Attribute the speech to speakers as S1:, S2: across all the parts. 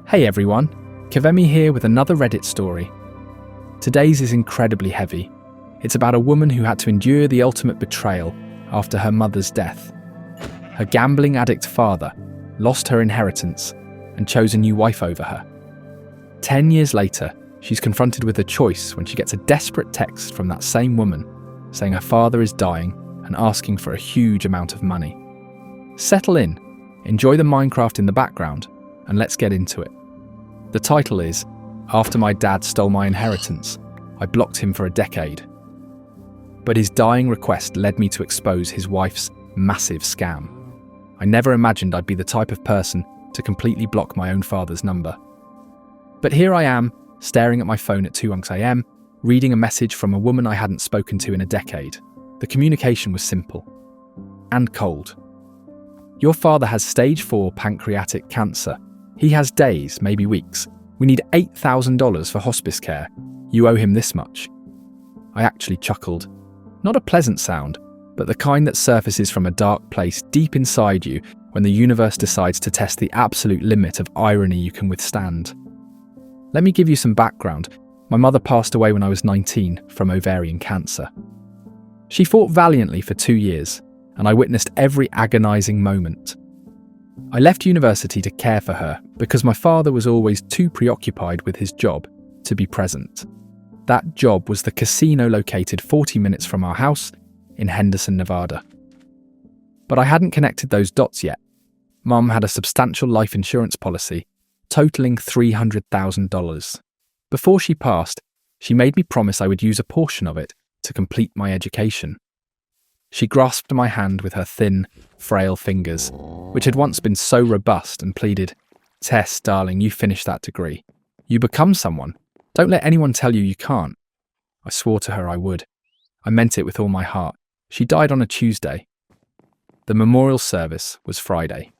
S1: Hey everyone, Kavemi here with another Reddit story. Today's is incredibly heavy. It's about a woman who had to endure the ultimate betrayal after her mother's death. Her gambling addict father lost her inheritance and chose a new wife over her. 10 years later, she's confronted with a choice when she gets a desperate text from that same woman saying her father is dying and asking for a huge amount of money. Settle in, enjoy the Minecraft in the background, and let's get into it. The title is, After My Dad Stole My Inheritance, I Blocked Him for a Decade. But his dying request led me to expose his wife's massive scam. I never imagined I'd be the type of person to completely block my own father's number. But here I am, staring at my phone at 2 a.m, reading a message from a woman I hadn't spoken to in a decade. The communication was simple and cold. Your father has stage 4 pancreatic cancer. He has days, maybe weeks. We need $8,000 for hospice care. You owe him this much. I actually chuckled. Not a pleasant sound, but the kind that surfaces from a dark place deep inside you when the universe decides to test the absolute limit of irony you can withstand. Let me give you some background. My mother passed away when I was 19 from ovarian cancer. She fought valiantly for 2 years, and I witnessed every agonizing moment. I left university to care for her because my father was always too preoccupied with his job to be present. That job was the casino located 40 minutes from our house in Henderson, Nevada. But I hadn't connected those dots yet. Mum had a substantial life insurance policy, totaling $300,000. Before she passed, she made me promise I would use a portion of it to complete my education. She grasped my hand with her thin, frail fingers, which had once been so robust, and pleaded, "Tess, darling, you finish that degree. You become someone. Don't let anyone tell you you can't." I swore to her I would. I meant it with all my heart. She died on a Tuesday. The memorial service was Friday.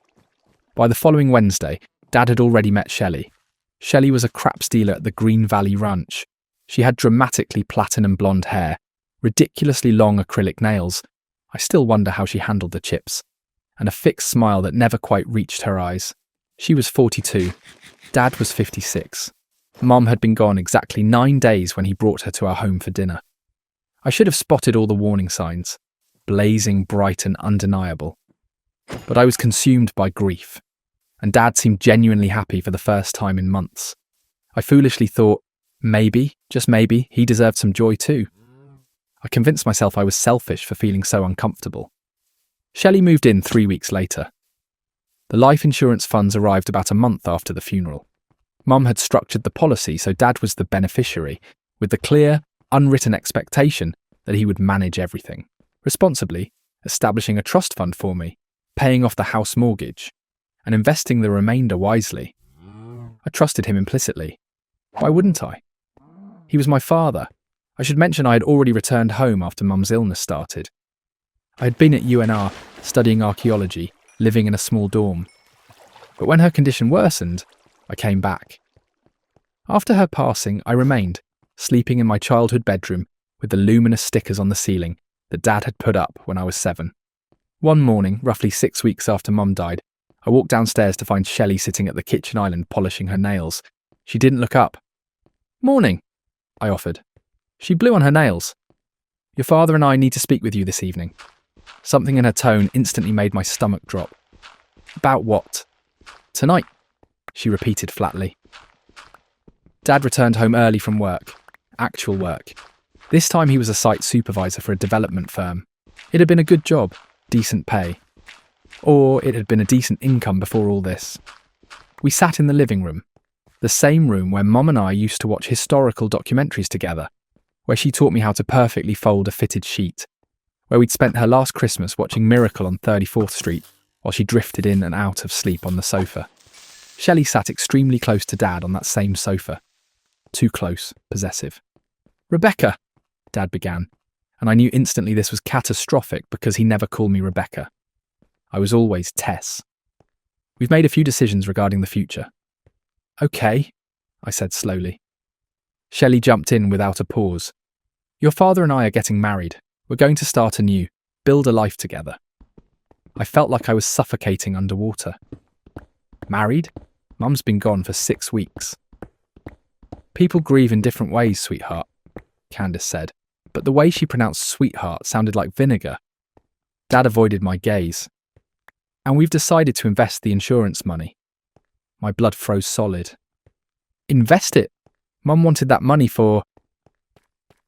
S1: By the following Wednesday, Dad had already met Shelley. Shelley was a crap dealer at the Green Valley Ranch. She had dramatically platinum blonde hair, ridiculously long acrylic nails, I still wonder how she handled the chips, and a fixed smile that never quite reached her eyes. She was 42. Dad was 56. Mum had been gone exactly 9 days when he brought her to our home for dinner. I should have spotted all the warning signs, blazing bright and undeniable. But I was consumed by grief, and Dad seemed genuinely happy for the first time in months. I foolishly thought, maybe, just maybe, he deserved some joy too. I convinced myself I was selfish for feeling so uncomfortable. Shelley moved in 3 weeks later. The life insurance funds arrived about a month after the funeral. Mum had structured the policy so Dad was the beneficiary, with the clear, unwritten expectation that he would manage everything, responsibly, establishing a trust fund for me, paying off the house mortgage, and investing the remainder wisely. I trusted him implicitly. Why wouldn't I? He was my father. I should mention I had already returned home after Mum's illness started. I had been at UNR, studying archaeology, living in a small dorm. But when her condition worsened, I came back. After her passing, I remained, sleeping in my childhood bedroom with the luminous stickers on the ceiling that Dad had put up when I was 7. One morning, roughly 6 weeks after Mum died, I walked downstairs to find Shelley sitting at the kitchen island polishing her nails. She didn't look up. "Morning," I offered. She blew on her nails. "Your father and I need to speak with you this evening." Something in her tone instantly made my stomach drop. "About what?" "Tonight," she repeated flatly. Dad returned home early from work. Actual work. This time he was a site supervisor for a development firm. It had been a good job, decent pay. Or it had been a decent income before all this. We sat in the living room, the same room where Mum and I used to watch historical documentaries together, where she taught me how to perfectly fold a fitted sheet, where we'd spent her last Christmas watching Miracle on 34th Street while she drifted in and out of sleep on the sofa. Shelley sat extremely close to Dad on that same sofa. Too close, possessive. "Rebecca," Dad began, and I knew instantly this was catastrophic because he never called me Rebecca. I was always Tess. "We've made a few decisions regarding the future." "Okay," I said slowly. Shelley jumped in without a pause. "Your father and I are getting married. We're going to start anew, build a life together." I felt like I was suffocating underwater. "Married? Mum's been gone for 6 weeks. People grieve in different ways, sweetheart, Candace said, but the way she pronounced sweetheart sounded like vinegar. Dad avoided my gaze. And we've decided to invest the insurance money. My blood froze solid. Invest it? Mum wanted that money for...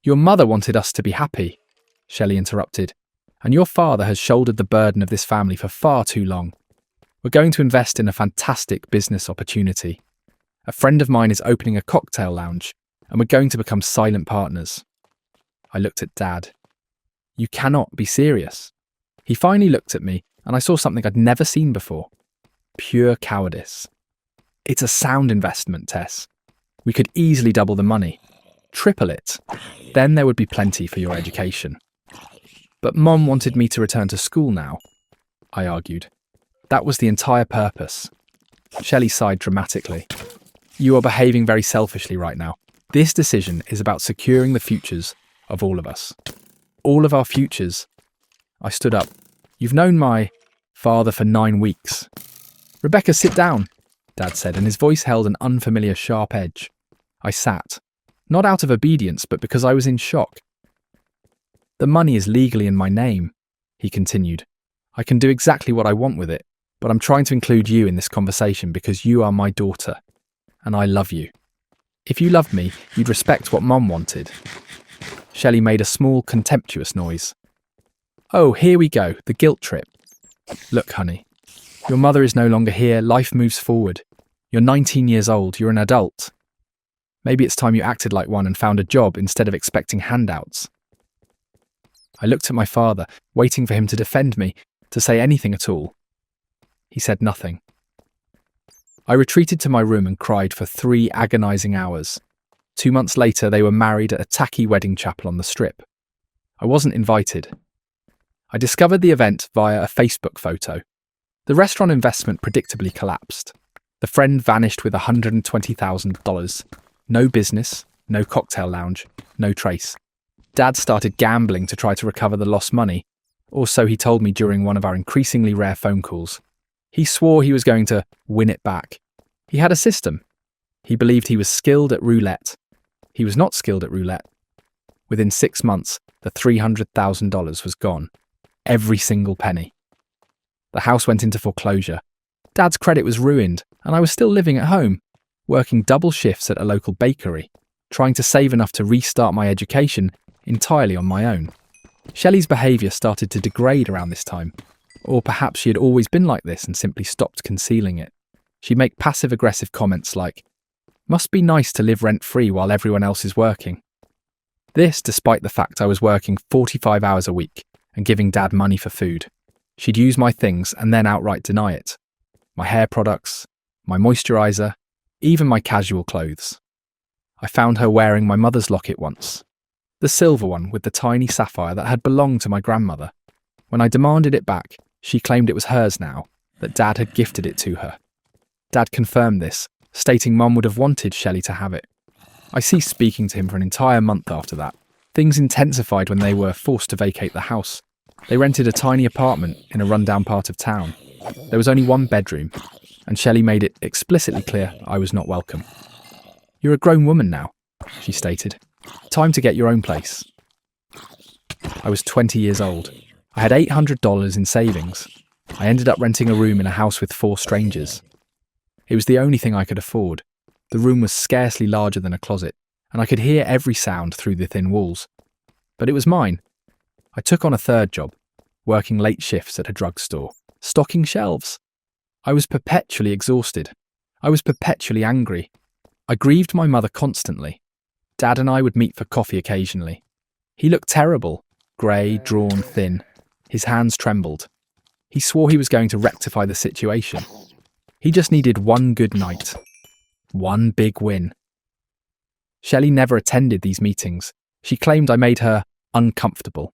S1: Your mother wanted us to be happy, Shelley interrupted, and your father has shouldered the burden of this family for far too long. We're going to invest in a fantastic business opportunity. A friend of mine is opening a cocktail lounge, and we're going to become silent partners. I looked at Dad. You cannot be serious. He finally looked at me, and I saw something I'd never seen before. Pure cowardice. It's a sound investment, Tess. We could easily double the money. Triple it. Then there would be plenty for your education. But Mom wanted me to return to school now, I argued. That was the entire purpose. Shelley sighed dramatically. You are behaving very selfishly right now. This decision is about securing the futures of all of us. All of our futures. I stood up. You've known my father for 9 weeks. Rebecca, sit down, Dad said, and his voice held an unfamiliar sharp edge. I sat. Not out of obedience, but because I was in shock. The money is legally in my name, he continued. I can do exactly what I want with it, but I'm trying to include you in this conversation because you are my daughter, and I love you. If you loved me, you'd respect what Mom wanted. Shelley made a small, contemptuous noise. Oh, here we go, the guilt trip. Look, honey, your mother is no longer here, life moves forward. You're 19 years old, you're an adult. Maybe it's time you acted like one and found a job instead of expecting handouts. I looked at my father, waiting for him to defend me, to say anything at all. He said nothing. I retreated to my room and cried for 3 agonizing hours. 2 months later, they were married at a tacky wedding chapel on the Strip. I wasn't invited. I discovered the event via a Facebook photo. The restaurant investment predictably collapsed. The friend vanished with $120,000. No business, no cocktail lounge, no trace. Dad started gambling to try to recover the lost money, or so he told me during one of our increasingly rare phone calls. He swore he was going to win it back. He had a system. He believed he was skilled at roulette. He was not skilled at roulette. Within 6 months, the $300,000 was gone. Every single penny. The house went into foreclosure. Dad's credit was ruined, and I was still living at home, working double shifts at a local bakery, trying to save enough to restart my education entirely on my own. Shelley's behaviour started to degrade around this time, or perhaps she had always been like this and simply stopped concealing it. She'd make passive-aggressive comments like, "Must be nice to live rent-free while everyone else is working." This despite the fact I was working 45 hours a week and giving Dad money for food. She'd use my things and then outright deny it. My hair products, my moisturiser, even my casual clothes. I found her wearing my mother's locket once. The silver one with the tiny sapphire that had belonged to my grandmother. When I demanded it back, she claimed it was hers now, that Dad had gifted it to her. Dad confirmed this, stating Mum would have wanted Shelley to have it. I ceased speaking to him for an entire month after that. Things intensified when they were forced to vacate the house. They rented a tiny apartment in a rundown part of town. There was only 1 bedroom, and Shelley made it explicitly clear I was not welcome. "You're a grown woman now," she stated. "Time to get your own place." I was 20 years old. I had $800 in savings. I ended up renting a room in a house with 4 strangers. It was the only thing I could afford. The room was scarcely larger than a closet, and I could hear every sound through the thin walls. But it was mine. I took on a 3rd job, working late shifts at a drugstore, stocking shelves. I was perpetually exhausted. I was perpetually angry. I grieved my mother constantly. Dad and I would meet for coffee occasionally. He looked terrible, grey, drawn, thin. His hands trembled. He swore he was going to rectify the situation. He just needed one good night. One big win. Shelley never attended these meetings. She claimed I made her uncomfortable.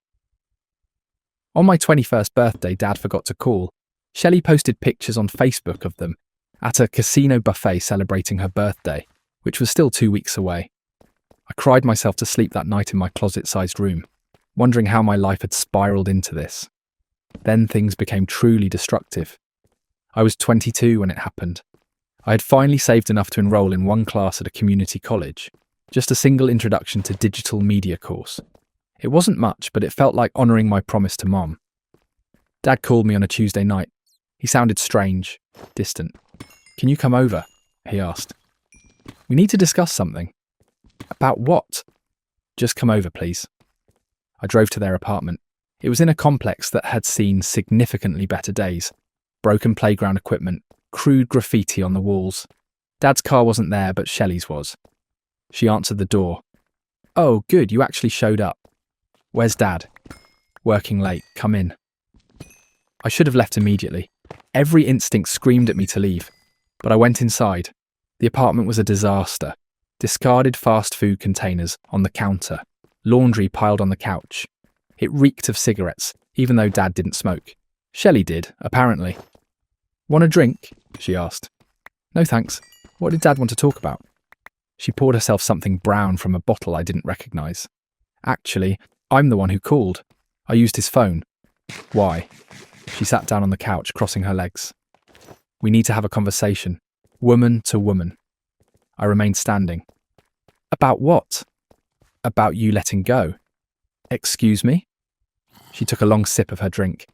S1: On my 21st birthday, Dad forgot to call. Shelley posted pictures on Facebook of them at a casino buffet celebrating her birthday, which was still 2 weeks away. I cried myself to sleep that night in my closet-sized room, wondering how my life had spiraled into this. Then things became truly destructive. I was 22 when it happened. I had finally saved enough to enroll in one class at a community college, just a single introduction to digital media course. It wasn't much, but it felt like honouring my promise to Mom. Dad called me on a Tuesday night. He sounded strange, distant. "Can you come over?" he asked. "We need to discuss something." "About what?" "Just come over, please." I drove to their apartment. It was in a complex that had seen significantly better days. Broken playground equipment, crude graffiti on the walls. Dad's car wasn't there, but Shelley's was. She answered the door. "Oh, good, you actually showed up. Where's Dad?" "Working late, come in." I should have left immediately. Every instinct screamed at me to leave, but I went inside. The apartment was a disaster. Discarded fast food containers on the counter, laundry piled on the couch. It reeked of cigarettes, even though Dad didn't smoke. Shelley did, apparently. "Want a drink?" she asked. "No thanks. What did Dad want to talk about?" She poured herself something brown from a bottle I didn't recognise. "Actually, I'm the one who called. I used his phone." "Why?" She sat down on the couch, crossing her legs. "We need to have a conversation, woman to woman." I remained standing. "About what?" "About you letting go." "Excuse me?" She took a long sip of her drink.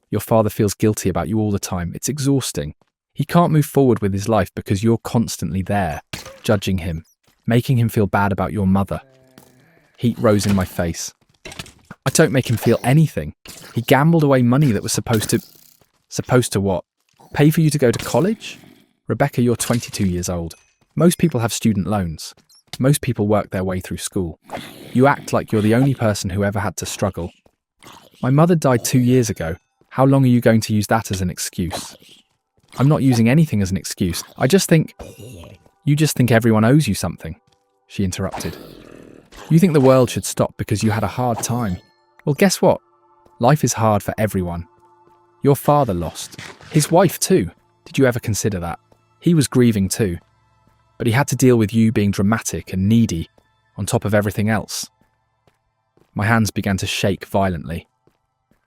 S1: "Your father feels guilty about you all the time. It's exhausting. He can't move forward with his life because you're constantly there, judging him, making him feel bad about your mother." Heat rose in my face. "I don't make him feel anything. He gambled away money that was supposed to... Supposed to what? Pay for you to go to college? Rebecca, you're 22 years old. Most people have student loans. Most people work their way through school. You act like you're the only person who ever had to struggle. My mother died 2 years ago. How long are you going to use that as an excuse?" "I'm not using anything as an excuse. I just think..." "You just think everyone owes you something," she interrupted. "You think the world should stop because you had a hard time. Well, guess what? Life is hard for everyone. Your father lost. His wife too. Did you ever consider that? He was grieving too. But he had to deal with you being dramatic and needy on top of everything else." My hands began to shake violently.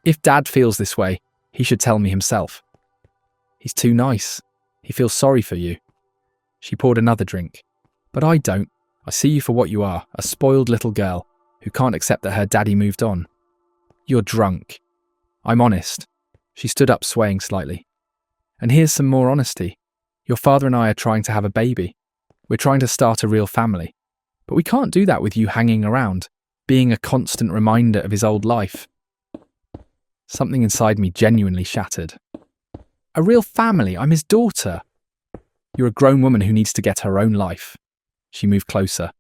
S1: "If Dad feels this way, he should tell me himself." "He's too nice. He feels sorry for you." She poured another drink. "But I don't. I see you for what you are, a spoiled little girl who can't accept that her daddy moved on." "You're drunk." "I'm honest." She stood up, swaying slightly. "And here's some more honesty. Your father and I are trying to have a baby. We're trying to start a real family. But we can't do that with you hanging around, being a constant reminder of his old life." Something inside me genuinely shattered. "A real family? I'm his daughter." "You're a grown woman who needs to get her own life." She moved closer.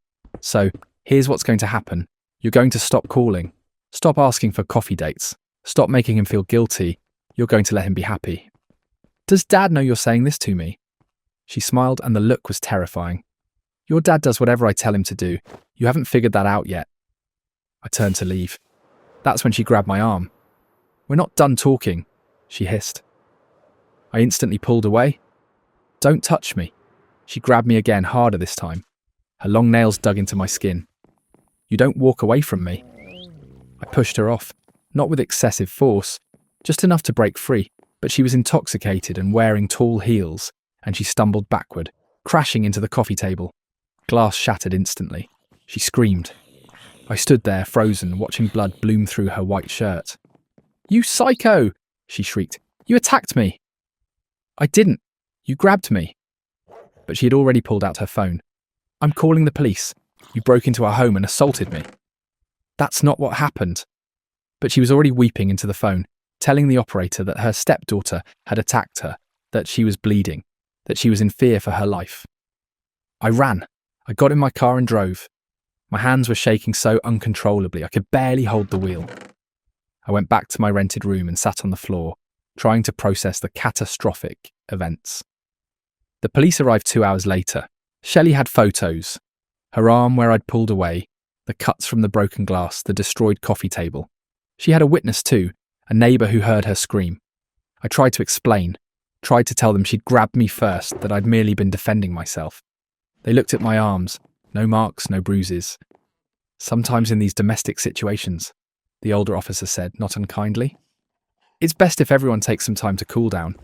S1: "So, here's what's going to happen. You're going to stop calling. Stop asking for coffee dates. Stop making him feel guilty. You're going to let him be happy." "Does Dad know you're saying this to me?" She smiled and the look was terrifying. "Your dad does whatever I tell him to do. You haven't figured that out yet." I turned to leave. That's when she grabbed my arm. "We're not done talking," she hissed. I instantly pulled away. "Don't touch me." She grabbed me again, harder this time. Her long nails dug into my skin. "You don't walk away from me." I pushed her off, not with excessive force, just enough to break free, but she was intoxicated and wearing tall heels, and she stumbled backward, crashing into the coffee table. Glass shattered instantly. She screamed. I stood there, frozen, watching blood bloom through her white shirt. "You psycho!" she shrieked. "You attacked me!" "I didn't. You grabbed me." But she had already pulled out her phone. "I'm calling the police. You broke into our home and assaulted me." "That's not what happened." But she was already weeping into the phone, telling the operator that her stepdaughter had attacked her, that she was bleeding, that she was in fear for her life. I ran. I got in my car and drove. My hands were shaking so uncontrollably I could barely hold the wheel. I went back to my rented room and sat on the floor, trying to process the catastrophic events. The police arrived 2 hours later. Shelley had photos. Her arm where I'd pulled away, the cuts from the broken glass, the destroyed coffee table. She had a witness too, a neighbour who heard her scream. I tried to explain, tried to tell them she'd grabbed me first, that I'd merely been defending myself. They looked at my arms. No marks, no bruises. "Sometimes in these domestic situations," the older officer said, not unkindly, "it's best if everyone takes some time to cool down.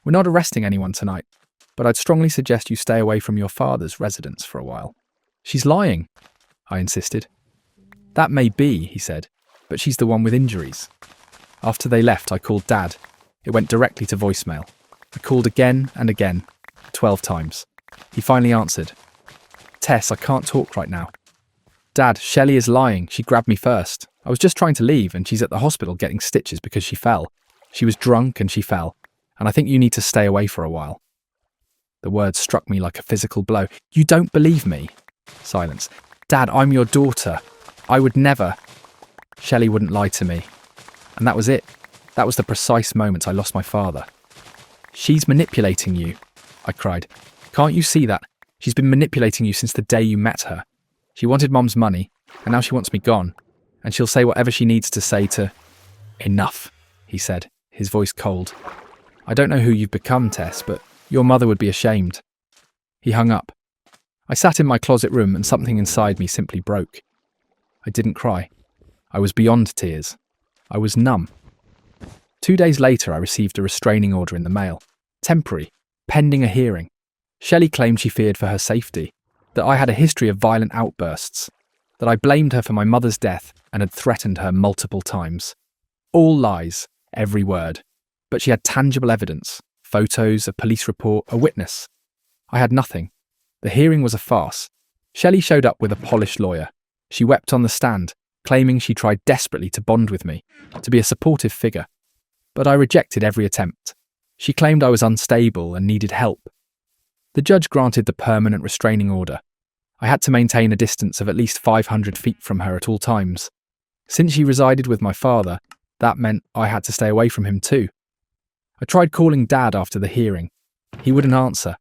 S1: We're not arresting anyone tonight, but I'd strongly suggest you stay away from your father's residence for a while. She's lying, I insisted. That may be, he said, but she's the one with injuries. After they left, I called Dad. It went directly to voicemail. I called again and again, 12 times. He finally answered. Tess, I can't talk right now. Dad, Shelley is lying. She grabbed me first. I was just trying to leave and she's at the hospital getting stitches because she fell. She was drunk and she fell. And I think you need to stay away for a while. The words struck me like a physical blow. You don't believe me? Silence. Dad, I'm your daughter. I would never. Shelley wouldn't lie to me. And that was it. That was the precise moment I lost my father. She's manipulating you, I cried. Can't you see that? She's been manipulating you since the day you met her. She wanted Mom's money, and now she wants me gone. And she'll say whatever she needs to say to... Enough, he said, his voice cold. I don't know who you've become, Tess, but your mother would be ashamed. He hung up. I sat in my closet room and something inside me simply broke. I didn't cry. I was beyond tears. I was numb. 2 days later, I received a restraining order in the mail. Temporary, pending a hearing. Shelley claimed she feared for her safety, that I had a history of violent outbursts, that I blamed her for my mother's death and had threatened her multiple times. All lies, every word. But she had tangible evidence, photos, a police report, a witness. I had nothing. The hearing was a farce. Shelley showed up with a polished lawyer. She wept on the stand, claiming she tried desperately to bond with me, to be a supportive figure. But I rejected every attempt. She claimed I was unstable and needed help. The judge granted the permanent restraining order. I had to maintain a distance of at least 500 feet from her at all times. Since she resided with my father, that meant I had to stay away from him too. I tried calling Dad after the hearing. He wouldn't answer.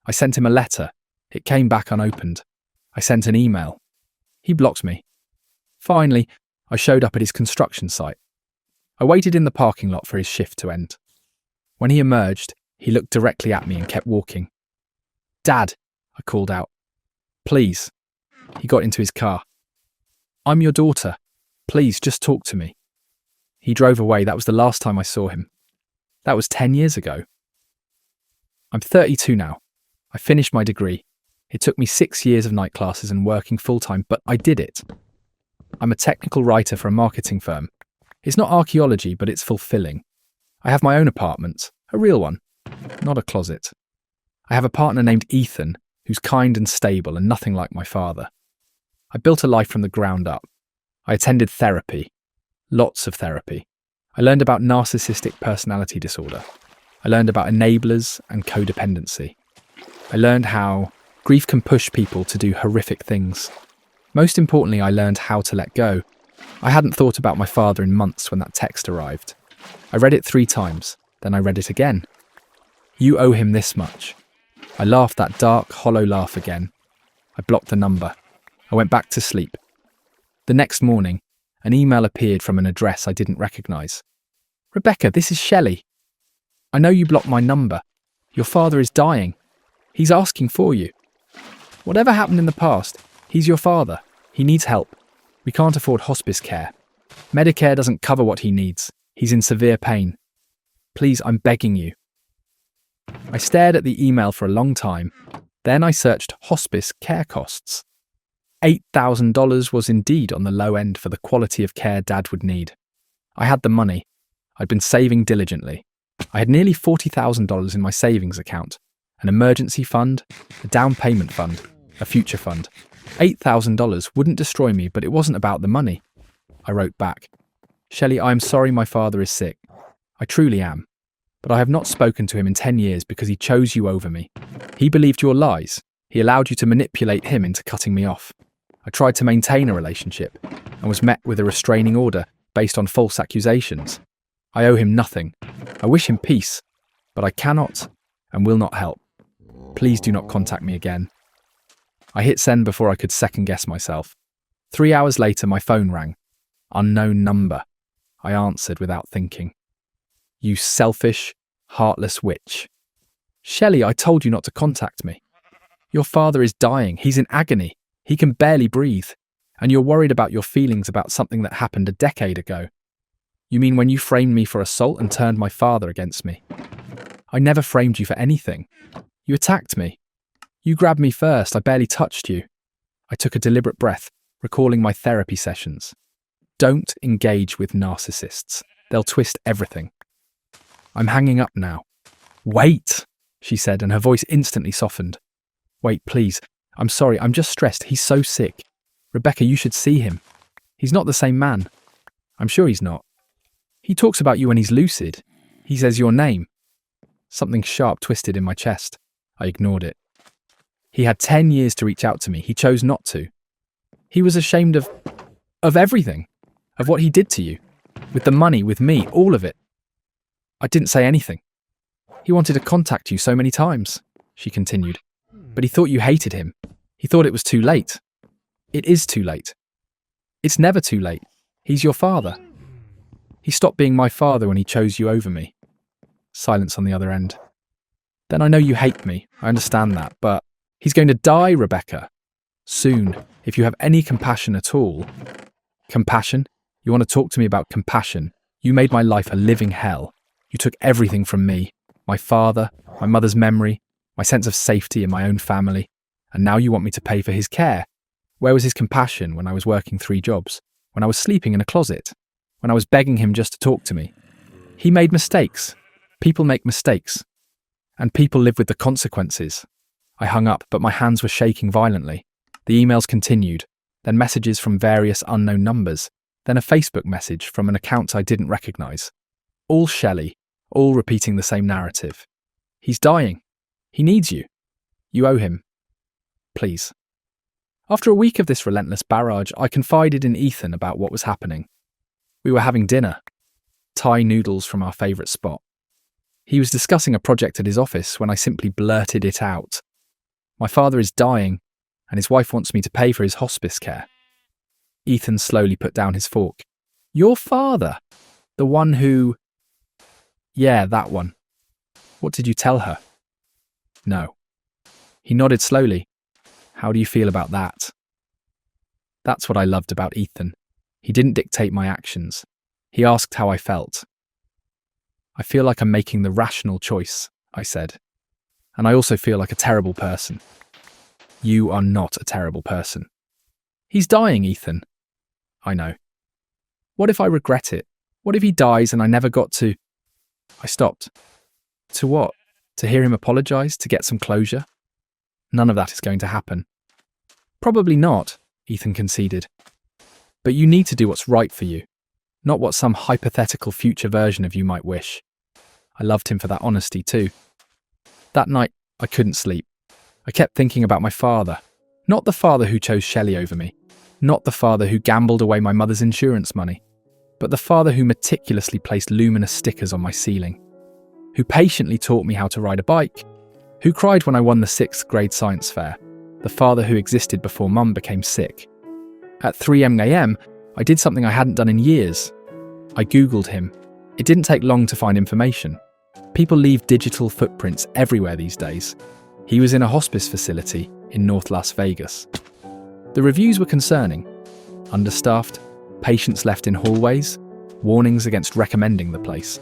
S1: I sent him a letter. It came back unopened. I sent an email. He blocked me. Finally, I showed up at his construction site. I waited in the parking lot for his shift to end. When he emerged, he looked directly at me and kept walking. Dad, I called out. Please. He got into his car. I'm your daughter. Please, just talk to me. He drove away. That was the last time I saw him. That was 10 years ago. I'm 32 now. I finished my degree. It took me 6 years of night classes and working full-time, but I did it. I'm a technical writer for a marketing firm. It's not archaeology, but it's fulfilling. I have my own apartment, a real one, not a closet. I have a partner named Ethan, who's kind and stable and nothing like my father. I built a life from the ground up. I attended therapy, lots of therapy. I learned about narcissistic personality disorder. I learned about enablers and codependency. I learned how grief can push people to do horrific things. Most importantly, I learned how to let go. I hadn't thought about my father in months when that text arrived. I read it 3 times, then I read it again. You owe him this much. I laughed that dark, hollow laugh again. I blocked the number. I went back to sleep. The next morning, an email appeared from an address I didn't recognise. Rebecca, this is Shelley. I know you blocked my number. Your father is dying. He's asking for you. Whatever happened in the past, he's your father. He needs help. We can't afford hospice care. Medicare doesn't cover what he needs. He's in severe pain. Please, I'm begging you. I stared at the email for a long time. Then I searched hospice care costs. $8,000 was indeed on the low end for the quality of care Dad would need. I had the money. I'd been saving diligently. I had nearly $40,000 in my savings account, an emergency fund, a down payment fund, a future fund. $8,000 wouldn't destroy me, but it wasn't about the money. I wrote back, Shelley, I am sorry my father is sick. I truly am. But I have not spoken to him in 10 years because he chose you over me. He believed your lies. He allowed you to manipulate him into cutting me off. I tried to maintain a relationship and was met with a restraining order based on false accusations. I owe him nothing. I wish him peace, but I cannot and will not help. Please do not contact me again. I hit send before I could second-guess myself. 3 hours later, my phone rang. Unknown number. I answered without thinking. You selfish, heartless witch. Shelley, I told you not to contact me. Your father is dying. He's in agony. He can barely breathe. And you're worried about your feelings about something that happened a decade ago. You mean when you framed me for assault and turned my father against me? I never framed you for anything. You attacked me. You grabbed me first. I barely touched you. I took a deliberate breath, recalling my therapy sessions. Don't engage with narcissists. They'll twist everything. I'm hanging up now. Wait, she said, and her voice instantly softened. Wait, please. I'm sorry, I'm just stressed. He's so sick. Rebecca, you should see him. He's not the same man. I'm sure he's not. He talks about you when he's lucid. He says your name. Something sharp twisted in my chest. I ignored it. He had 10 years to reach out to me. He chose not to. He was ashamed of everything. Of what he did to you. With the money, with me, all of it. I didn't say anything. He wanted to contact you so many times, she continued. But he thought you hated him. He thought it was too late. It is too late. It's never too late. He's your father. He stopped being my father when he chose you over me. Silence on the other end. Then I know you hate me. I understand that. But he's going to die, Rebecca. Soon, if you have any compassion at all. Compassion? You want to talk to me about compassion? You made my life a living hell. You took everything from me. My father, my mother's memory, my sense of safety in my own family. And now you want me to pay for his care. Where was his compassion when I was working 3 jobs? When I was sleeping in a closet? When I was begging him just to talk to me? He made mistakes. People make mistakes. And people live with the consequences. I hung up, but my hands were shaking violently. The emails continued, then messages from various unknown numbers, then a Facebook message from an account I didn't recognise. All Shelley, all repeating the same narrative. He's dying. He needs you. You owe him. Please. After a week of this relentless barrage, I confided in Ethan about what was happening. We were having dinner. Thai noodles from our favourite spot. He was discussing a project at his office when I simply blurted it out. My father is dying, and his wife wants me to pay for his hospice care. Ethan slowly put down his fork. Your father? The one who... Yeah, that one. What did you tell her? No. He nodded slowly. How do you feel about that? That's what I loved about Ethan. He didn't dictate my actions. He asked how I felt. I feel like I'm making the rational choice, I said. And I also feel like a terrible person. You are not a terrible person. He's dying, Ethan. I know. What if I regret it? What if he dies and I never got to... I stopped. To what? To hear him apologise? To get some closure? None of that is going to happen. Probably not, Ethan conceded. But you need to do what's right for you, not what some hypothetical future version of you might wish. I loved him for that honesty too. That night, I couldn't sleep. I kept thinking about my father. Not the father who chose Shelley over me. Not the father who gambled away my mother's insurance money. But the father who meticulously placed luminous stickers on my ceiling. Who patiently taught me how to ride a bike. Who cried when I won the 6th grade science fair. The father who existed before Mum became sick. At 3 a.m, I did something I hadn't done in years. I Googled him. It didn't take long to find information. People leave digital footprints everywhere these days. He was in a hospice facility in North Las Vegas. The reviews were concerning. Understaffed, patients left in hallways, warnings against recommending the place.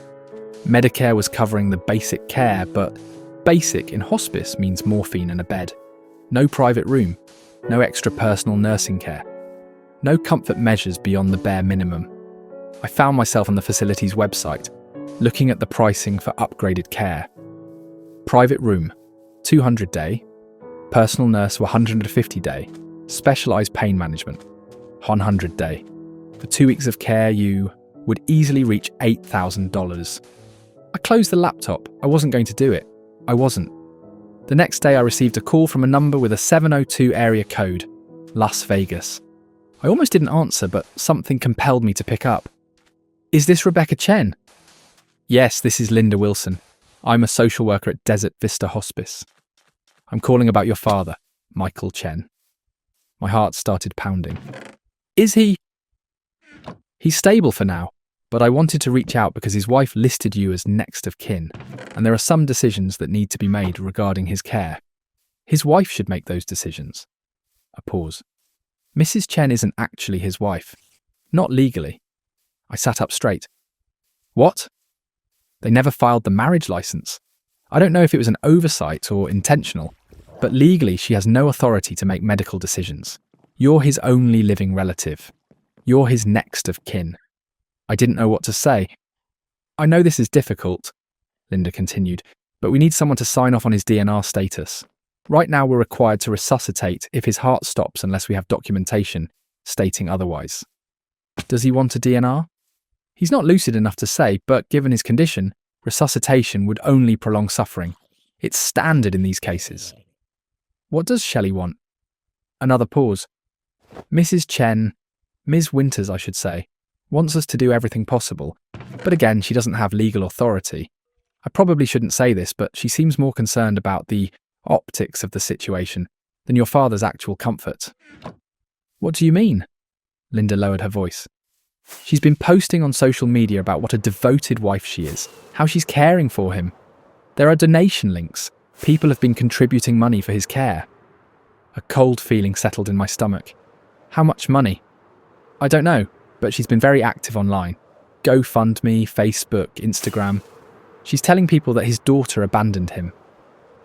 S1: Medicare was covering the basic care, but basic in hospice means morphine and a bed. No private room, no extra personal nursing care. No comfort measures beyond the bare minimum. I found myself on the facility's website, looking at the pricing for upgraded care. Private room, $200 day. Personal nurse, $150 day. Specialised pain management, $100 day. For 2 weeks of care, you would easily reach $8,000. I closed the laptop. I wasn't going to do it. I wasn't. The next day, I received a call from a number with a 702 area code, Las Vegas. I almost didn't answer, but something compelled me to pick up. Is this Rebecca Chen? Yes, this is Linda Wilson. I'm a social worker at Desert Vista Hospice. I'm calling about your father, Michael Chen. My heart started pounding. Is he? He's stable for now, but I wanted to reach out because his wife listed you as next of kin, and there are some decisions that need to be made regarding his care. His wife should make those decisions. A pause. Mrs. Chen isn't actually his wife. Not legally. I sat up straight. What? They never filed the marriage license. I don't know if it was an oversight or intentional, but legally she has no authority to make medical decisions. You're his only living relative. You're his next of kin. I didn't know what to say. I know this is difficult, Linda continued, but we need someone to sign off on his DNR status. Right now we're required to resuscitate if his heart stops unless we have documentation stating otherwise. Does he want a DNR? He's not lucid enough to say, but given his condition, resuscitation would only prolong suffering. It's standard in these cases. What does Shelley want? Another pause. Mrs. Chen, Ms. Winters I should say, wants us to do everything possible, but again she doesn't have legal authority. I probably shouldn't say this, but she seems more concerned about the optics of the situation than your father's actual comfort. What do you mean? Linda lowered her voice. She's been posting on social media about what a devoted wife she is, how she's caring for him. There are donation links. People have been contributing money for his care. A cold feeling settled in my stomach. How much money? I don't know, but she's been very active online. GoFundMe, Facebook, Instagram. She's telling people that his daughter abandoned him.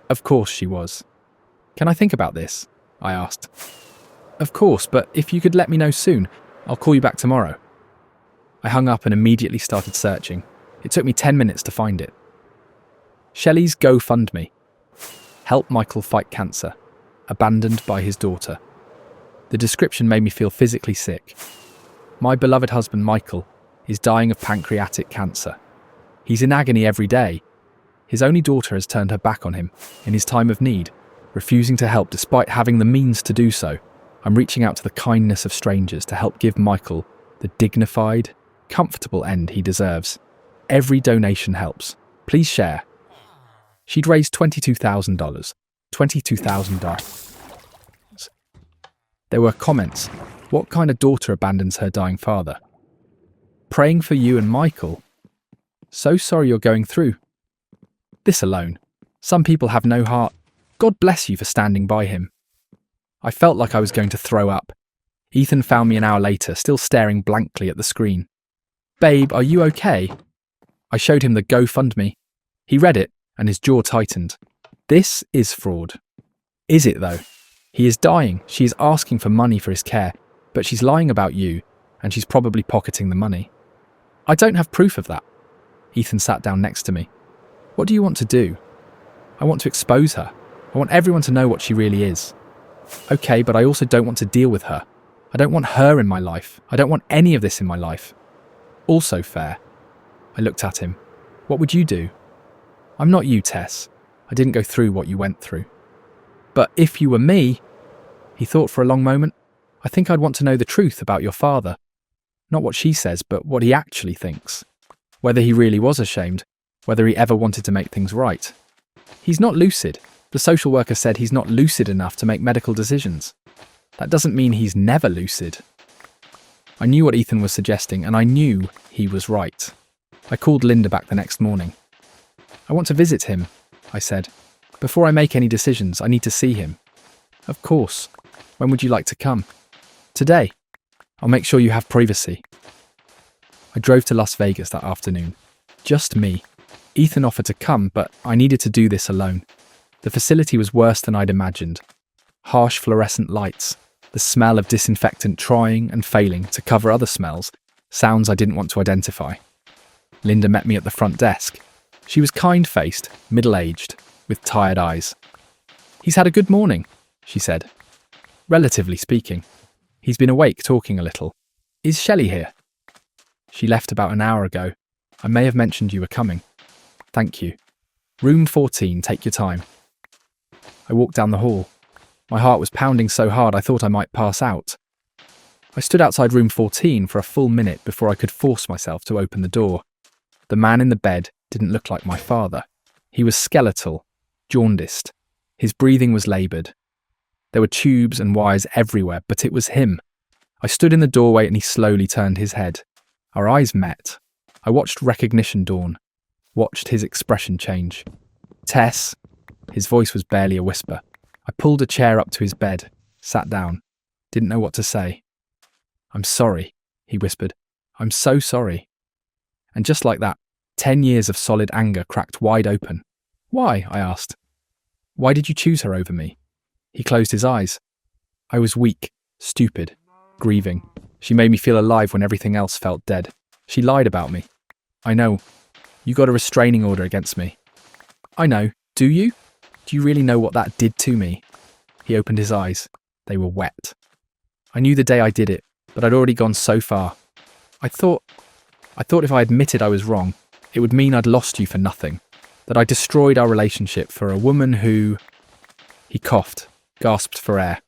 S1: Of course she was. Can I think about this? I asked. Of course, but if you could let me know soon, I'll call you back tomorrow. I hung up and immediately started searching. It took me 10 minutes to find it. Shelley's GoFundMe. Help Michael fight cancer. Abandoned by his daughter. The description made me feel physically sick. My beloved husband Michael is dying of pancreatic cancer. He's in agony every day. His only daughter has turned her back on him in his time of need, refusing to help despite having the means to do so. I'm reaching out to the kindness of strangers to help give Michael the dignified, comfortable end he deserves. Every donation helps. Please share. She'd raised $22,000. $22,000. There were comments. What kind of daughter abandons her dying father? Praying for you and Michael. So sorry you're going through. This alone. Some people have no heart. God bless you for standing by him. I felt like I was going to throw up. Ethan found me an hour later, still staring blankly at the screen. Babe, are you okay? I showed him the GoFundMe. He read it, and his jaw tightened. This is fraud. Is it, though? He is dying. She is asking for money for his care, but she's lying about you, and she's probably pocketing the money. I don't have proof of that. Ethan sat down next to me. What do you want to do? I want to expose her. I want everyone to know what she really is. Okay, but I also don't want to deal with her. I don't want her in my life. I don't want any of this in my life. Also fair. I looked at him. What would you do? I'm not you, Tess. I didn't go through what you went through. But if you were me, he thought for a long moment, I think I'd want to know the truth about your father. Not what she says, but what he actually thinks. Whether he really was ashamed, whether he ever wanted to make things right. He's not lucid. The social worker said he's not lucid enough to make medical decisions. That doesn't mean he's never lucid. I knew what Ethan was suggesting, and I knew he was right. I called Linda back the next morning. I want to visit him, I said. Before I make any decisions, I need to see him. Of course. When would you like to come? Today. I'll make sure you have privacy. I drove to Las Vegas that afternoon. Just me. Ethan offered to come, but I needed to do this alone. The facility was worse than I'd imagined. Harsh fluorescent lights, the smell of disinfectant trying and failing to cover other smells, sounds I didn't want to identify. Linda met me at the front desk. She was kind-faced, middle-aged, with tired eyes. He's had a good morning, she said. Relatively speaking. He's been awake talking a little. Is Shelley here? She left about an hour ago. I may have mentioned you were coming. Thank you. Room 14, take your time. I walked down the hall. My heart was pounding so hard I thought I might pass out. I stood outside room 14 for a full minute before I could force myself to open the door. The man in the bed didn't look like my father. He was skeletal, jaundiced. His breathing was laboured. There were tubes and wires everywhere, but it was him. I stood in the doorway and he slowly turned his head. Our eyes met. I watched recognition dawn, watched his expression change. Tess. His voice was barely a whisper. I pulled a chair up to his bed, sat down, didn't know what to say. I'm sorry, he whispered. I'm so sorry. And just like that, 10 years of solid anger cracked wide open. Why? I asked. Why did you choose her over me? He closed his eyes. I was weak, stupid, grieving. She made me feel alive when everything else felt dead. She lied about me. I know. You got a restraining order against me. I know. Do you? Do you really know what that did to me? He opened his eyes. They were wet. I knew the day I did it, but I'd already gone so far. I thought if I admitted I was wrong, it would mean I'd lost you for nothing. That I destroyed our relationship for a woman who... He coughed, gasped for air.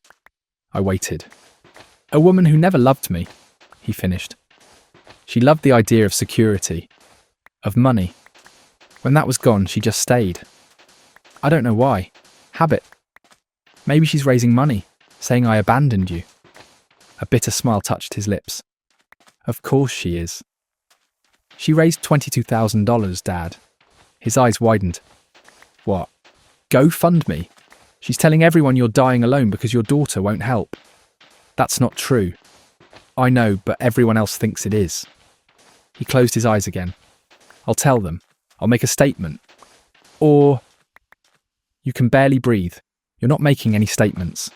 S1: I waited. A woman who never loved me, he finished. She loved the idea of security, of money. When that was gone, she just stayed. I don't know why. Habit. Maybe she's raising money, saying I abandoned you. A bitter smile touched his lips. Of course she is. She raised $22,000, Dad. His eyes widened. What? GoFundMe? She's telling everyone you're dying alone because your daughter won't help. That's not true. I know, but everyone else thinks it is. He closed his eyes again. I'll tell them. I'll make a statement. Or... You can barely breathe. You're not making any statements.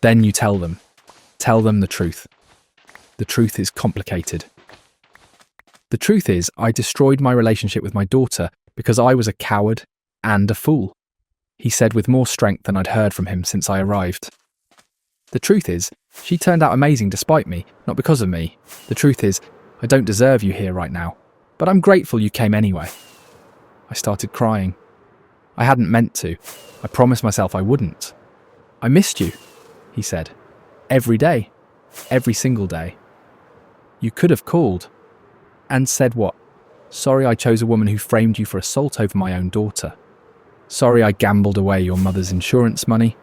S1: Then you tell them. Tell them the truth. The truth is complicated. The truth is, I destroyed my relationship with my daughter because I was a coward and a fool, he said with more strength than I'd heard from him since I arrived. The truth is, she turned out amazing despite me, not because of me. The truth is, I don't deserve you here right now, but I'm grateful you came anyway. I started crying. I hadn't meant to. I promised myself I wouldn't. I missed you, he said. Every day. Every single day. You could have called. And said what? Sorry I chose a woman who framed you for assault over my own daughter. Sorry I gambled away your mother's insurance money.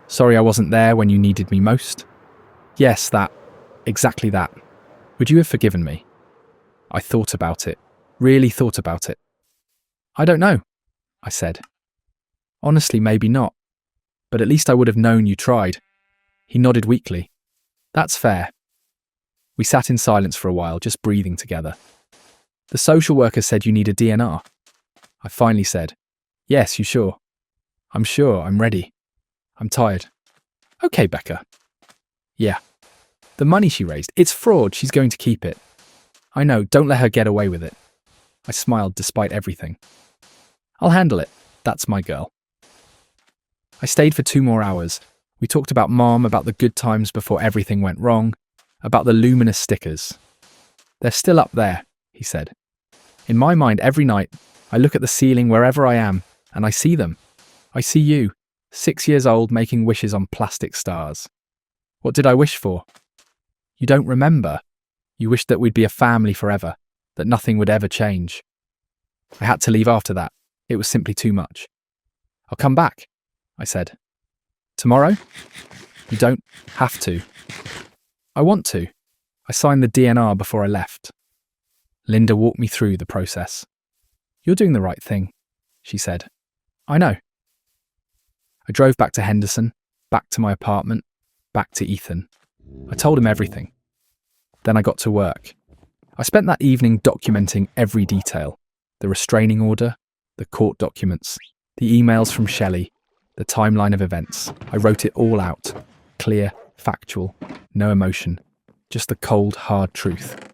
S1: Sorry I wasn't there when you needed me most. Yes, that. Exactly that. Would you have forgiven me? I thought about it. Really thought about it. I don't know, I said. Honestly, maybe not. But at least I would have known you tried. He nodded weakly. That's fair. We sat in silence for a while, just breathing together. The social worker said you need a DNR. I finally said, yes, you sure? I'm sure, I'm ready. I'm tired. Okay, Becca. Yeah. The money she raised, it's fraud, she's going to keep it. I know, don't let her get away with it. I smiled despite everything. I'll handle it, that's my girl. I stayed for 2 more hours. We talked about Mom, about the good times before everything went wrong, about the luminous stickers. They're still up there, he said. In my mind, every night, I look at the ceiling wherever I am, and I see them. I see you, 6 years old, making wishes on plastic stars. What did I wish for? You don't remember. You wished that we'd be a family forever, that nothing would ever change. I had to leave after that. It was simply too much. I'll come back, I said. Tomorrow? You don't have to. I want to. I signed the DNR before I left. Linda walked me through the process. You're doing the right thing, she said. I know. I drove back to Henderson, back to my apartment, back to Ethan. I told him everything. Then I got to work. I spent that evening documenting every detail. The restraining order, the court documents, the emails from Shelley, the timeline of events. I wrote it all out. Clear, factual, no emotion. Just the cold, hard truth.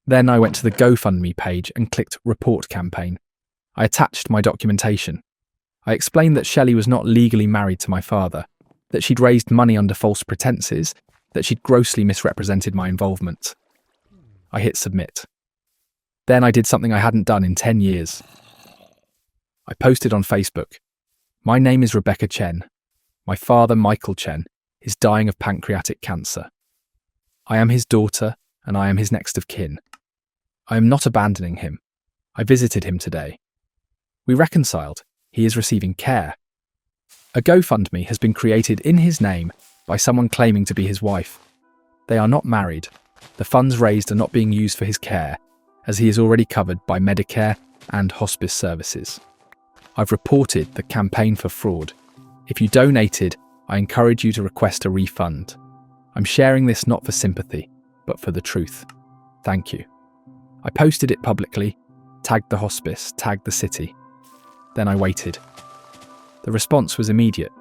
S1: Then I went to the GoFundMe page and clicked Report Campaign. I attached my documentation. I explained that Shelley was not legally married to my father, that she'd raised money under false pretenses, that she'd grossly misrepresented my involvement. I hit submit. Then I did something I hadn't done in 10 years. I posted on Facebook. My name is Rebecca Chen. My father, Michael Chen, is dying of pancreatic cancer. I am his daughter, and I am his next of kin. I am not abandoning him. I visited him today. We reconciled. He is receiving care. A GoFundMe has been created in his name by someone claiming to be his wife. They are not married. The funds raised are not being used for his care, as he is already covered by Medicare and hospice services. I've reported the campaign for fraud. If you donated, I encourage you to request a refund. I'm sharing this not for sympathy, but for the truth. Thank you. I posted it publicly, tagged the hospice, tagged the city. Then I waited. The response was immediate.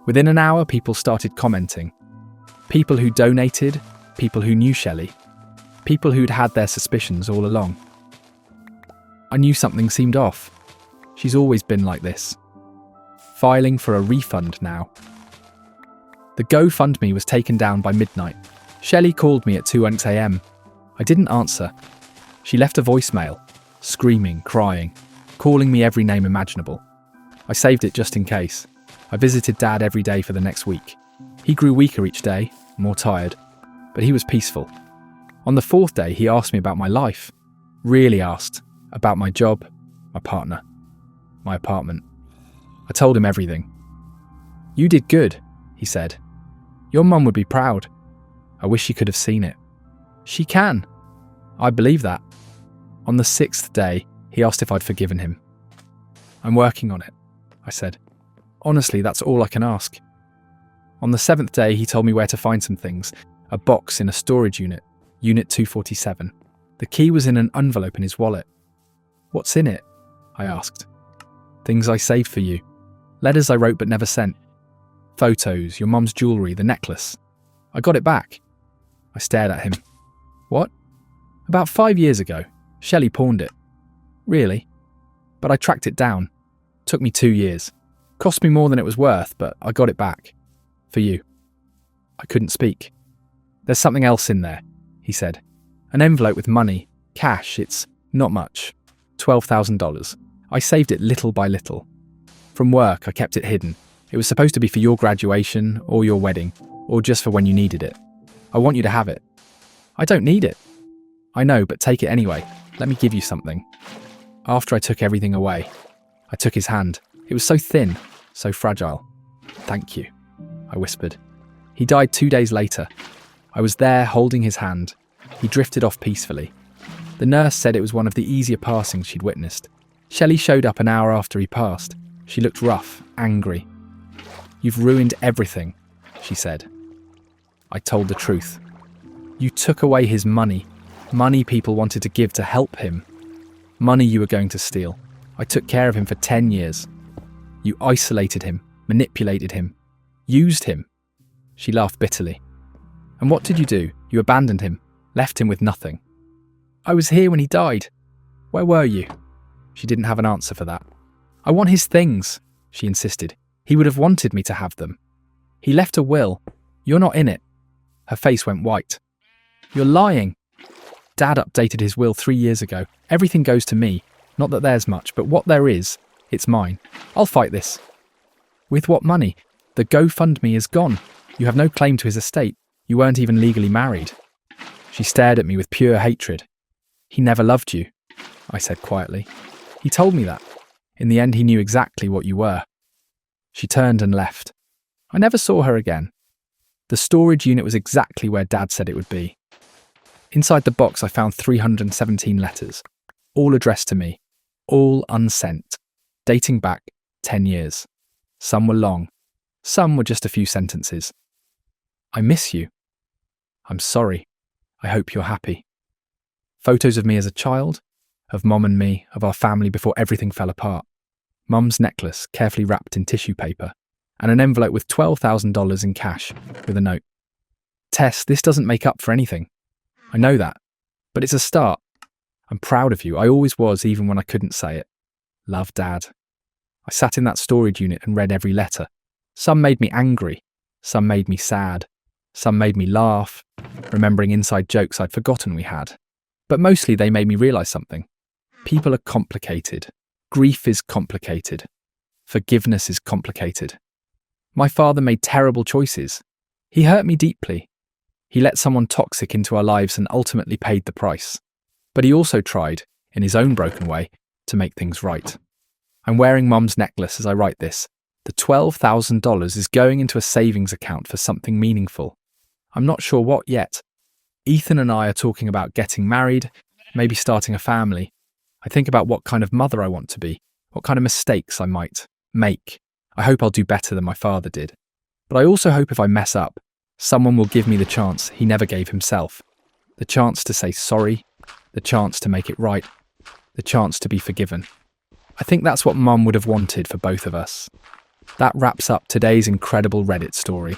S1: Within an hour, people started commenting. People who donated, people who knew Shelley, people who'd had their suspicions all along. I knew something seemed off. She's always been like this. Filing for a refund now. The GoFundMe was taken down by midnight. Shelley called me at 2 a.m. I didn't answer. She left a voicemail, screaming, crying, calling me every name imaginable. I saved it just in case. I visited Dad every day for the next week. He grew weaker each day, more tired, but he was peaceful. On the 4th day, he asked me about my life. Really asked. About my job, my partner, my apartment. I told him everything. "You did good," he said. "Your mum would be proud. I wish she could have seen it." "She can." I believe that. On the 6th day, he asked if I'd forgiven him. "I'm working on it," I said. "Honestly, that's all I can ask." On the 7th day, he told me where to find some things. A box in a storage unit, Unit 247. The key was in an envelope in his wallet. "What's in it?" I asked. "Things I saved for you. Letters I wrote but never sent. Photos, your mum's jewellery, the necklace. I got it back." I stared at him. "What?" "About 5 years ago. Shelley pawned it." "Really?" "But I tracked it down. Took me 2 years. Cost me more than it was worth, but I got it back. For you." I couldn't speak. "There's something else in there," he said. "An envelope with money. Cash. It's not much. $12,000. I saved it little by little. From work, I kept it hidden. It was supposed to be for your graduation, or your wedding, or just for when you needed it. I want you to have it." "I don't need it." "I know, but take it anyway. Let me give you something." After I took everything away, I took his hand. It was so thin, so fragile. "Thank you," I whispered. He died 2 days later. I was there holding his hand. He drifted off peacefully. The nurse said it was one of the easier passings she'd witnessed. Shelley showed up an hour after he passed. She looked rough, angry. "You've ruined everything," she said. I told the truth. "You took away his money. Money people wanted to give to help him. Money you were going to steal. I took care of him for 10 years. You isolated him, manipulated him, used him." She laughed bitterly. "And what did you do? You abandoned him, left him with nothing." "I was here when he died." "Where were you?" She didn't have an answer for that. "I want his things," she insisted. "He would have wanted me to have them. He left a will. You're not in it." Her face went white. "You're lying." "Dad updated his will 3 years ago. Everything goes to me. Not that there's much, but what there is, it's mine. I'll fight this." "With what money? The GoFundMe is gone. You have no claim to his estate. You weren't even legally married." She stared at me with pure hatred. "He never loved you," I said quietly. "He told me that. In the end, he knew exactly what you were." She turned and left. I never saw her again. The storage unit was exactly where Dad said it would be. Inside the box, I found 317 letters, all addressed to me, all unsent, dating back 10 years. Some were long. Some were just a few sentences. "I miss you. I'm sorry. I hope you're happy." Photos of me as a child, of Mom and me, of our family before everything fell apart. Mum's necklace, carefully wrapped in tissue paper, and an envelope with $12,000 in cash, with a note. "Tess, this doesn't make up for anything. I know that. But it's a start. I'm proud of you. I always was, even when I couldn't say it. Love, Dad." I sat in that storage unit and read every letter. Some made me angry. Some made me sad. Some made me laugh, remembering inside jokes I'd forgotten we had. But mostly they made me realise something. People are complicated. Grief is complicated. Forgiveness is complicated. My father made terrible choices. He hurt me deeply. He let someone toxic into our lives and ultimately paid the price. But he also tried, in his own broken way, to make things right. I'm wearing Mum's necklace as I write this. The $12,000 is going into a savings account for something meaningful. I'm not sure what yet. Ethan and I are talking about getting married, maybe starting a family. I think about what kind of mother I want to be, what kind of mistakes I might make. I hope I'll do better than my father did. But I also hope if I mess up, someone will give me the chance he never gave himself. The chance to say sorry, the chance to make it right, the chance to be forgiven. I think that's what Mum would have wanted for both of us. That wraps up today's incredible Reddit story.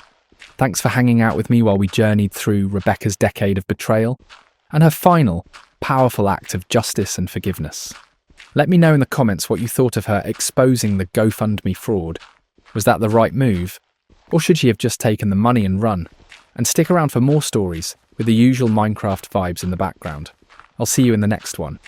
S1: Thanks for hanging out with me while we journeyed through Rebecca's decade of betrayal and her final, powerful act of justice and forgiveness. Let me know in the comments what you thought of her exposing the GoFundMe fraud. Was that the right move? Or should she have just taken the money and run? And stick around for more stories with the usual Minecraft vibes in the background. I'll see you in the next one.